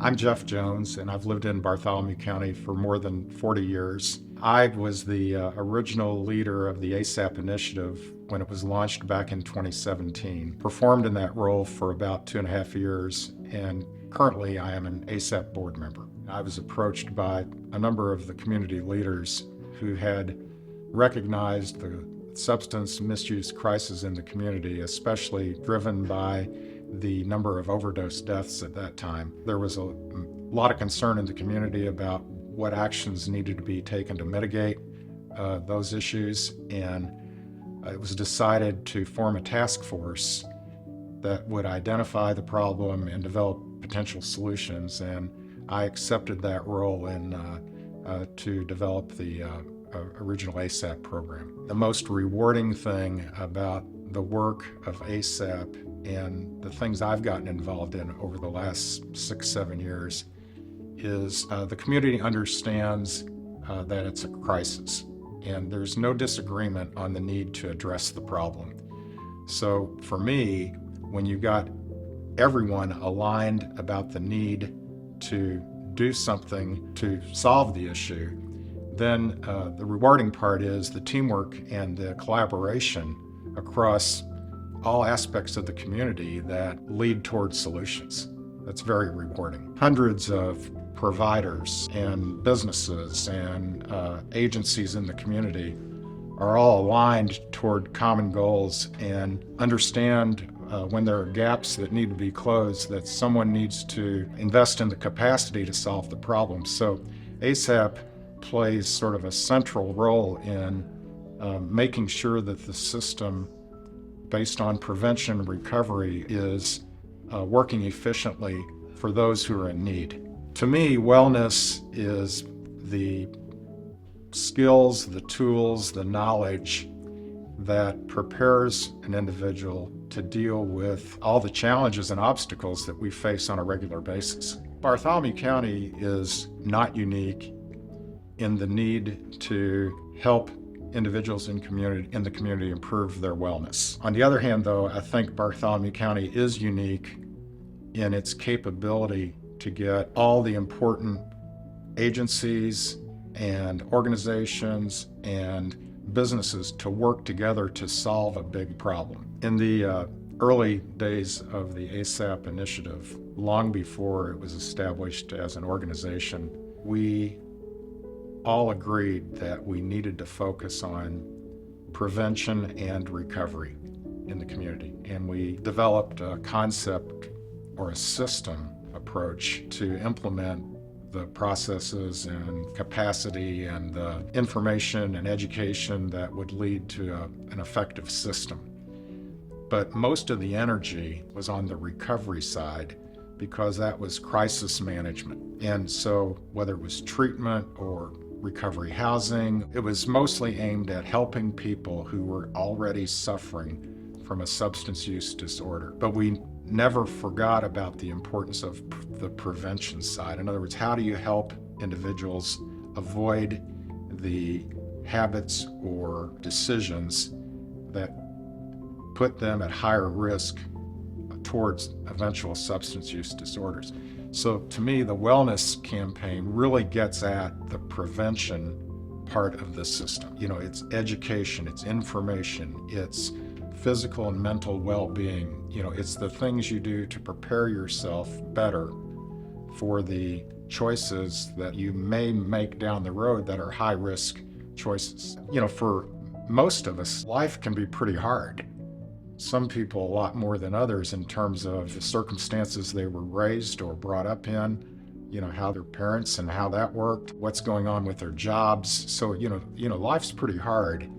I'm Jeff Jones, and I've lived in Bartholomew County for more than 40 years. I was the original leader of the ASAP initiative when it was launched back in 2017. Performed in that role for about 2.5 years, and currently I am an ASAP board member. I was approached by a number of the community leaders who had recognized the substance misuse crisis in the community, especially driven by the number of overdose deaths at that time. There was a lot of concern in the community about what actions needed to be taken to mitigate those issues, and it was decided to form a task force that would identify the problem and develop potential solutions, and I accepted that role to develop the original ASAP program. The most rewarding thing about the work of ASAP and the things I've gotten involved in over the last 6-7 years is the community understands that it's a crisis, and there's no disagreement on the need to address the problem. So for me, when you got everyone aligned about the need to do something to solve the issue, then the rewarding part is the teamwork and the collaboration across all aspects of the community that lead towards solutions. That's very rewarding. Hundreds of providers and businesses and agencies in the community are all aligned toward common goals and understand when there are gaps that need to be closed, that someone needs to invest in the capacity to solve the problem. So ASAP plays sort of a central role in making sure that the system based on prevention and recovery is working efficiently for those who are in need. To me, wellness is the skills, the tools, the knowledge that prepares an individual to deal with all the challenges and obstacles that we face on a regular basis. Bartholomew County is not unique in the need to help individuals in the community improve their wellness. On the other hand, though, I think Bartholomew County is unique in its capability to get all the important agencies and organizations and businesses to work together to solve a big problem. In the early days of the ASAP initiative, long before it was established as an organization, we all agreed that we needed to focus on prevention and recovery in the community. And we developed a concept or a system approach to implement the processes and capacity and the information and education that would lead to an effective system. But most of the energy was on the recovery side because that was crisis management. And so whether it was treatment or recovery housing, it was mostly aimed at helping people who were already suffering from a substance use disorder. But we never forgot about the importance of the prevention side. In other words, how do you help individuals avoid the habits or decisions that put them at higher risk towards eventual substance use disorders? So to me, the wellness campaign really gets at the prevention part of the system. You know, it's education, it's information, it's physical and mental well-being. You know, it's the things you do to prepare yourself better for the choices that you may make down the road that are high-risk choices. You know, for most of us, life can be pretty hard. Some people a lot more than others in terms of the circumstances they were raised or brought up in, you know, how their parents and how that worked, what's going on with their jobs. So, you know, life's pretty hard.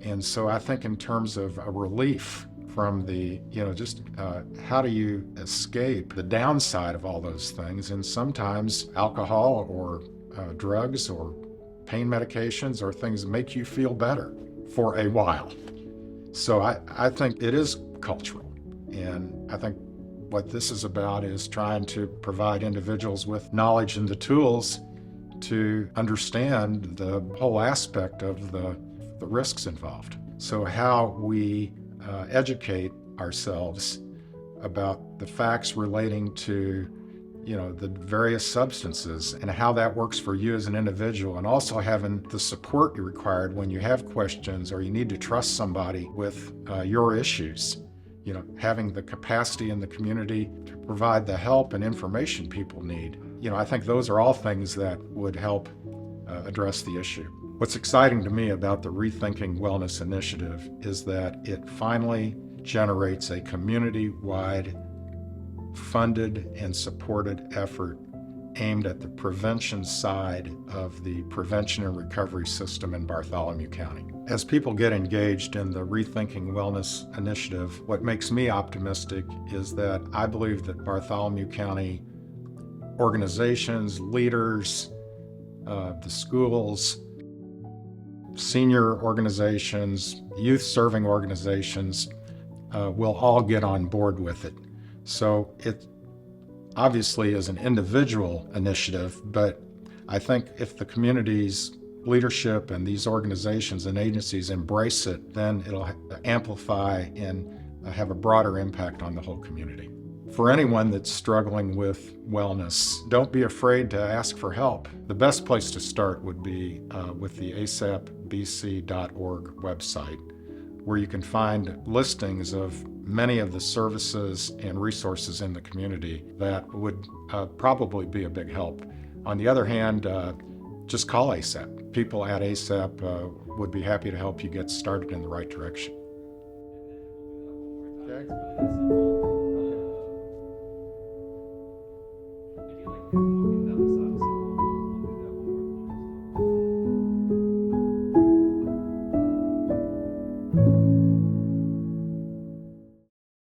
And so I think in terms of a relief from the, just how do you escape the downside of all those things? And sometimes alcohol or drugs or pain medications or things that make you feel better for a while. So I think it is cultural. And I think what this is about is trying to provide individuals with knowledge and the tools to understand the whole aspect of the risks involved. So how we educate ourselves about the facts relating to the various substances and how that works for you as an individual, and also having the support you required when you have questions or you need to trust somebody with your issues. Having the capacity in the community to provide the help and information people need. I think those are all things that would help address the issue. What's exciting to me about the Rethinking Wellness Initiative is that it finally generates a community-wide funded and supported effort aimed at the prevention side of the prevention and recovery system in Bartholomew County. As people get engaged in the Rethinking Wellness Initiative, what makes me optimistic is that I believe that Bartholomew County organizations, leaders, the schools, senior organizations, youth-serving organizations will all get on board with it. So it obviously is an individual initiative, but I think if the community's leadership and these organizations and agencies embrace it, then it'll amplify and have a broader impact on the whole community. For anyone that's struggling with wellness, don't be afraid to ask for help. The best place to start would be with the asapbc.org website, where you can find listings of many of the services and resources in the community that would probably be a big help. On the other hand, just call ASAP. People at ASAP would be happy to help you get started in the right direction. Okay.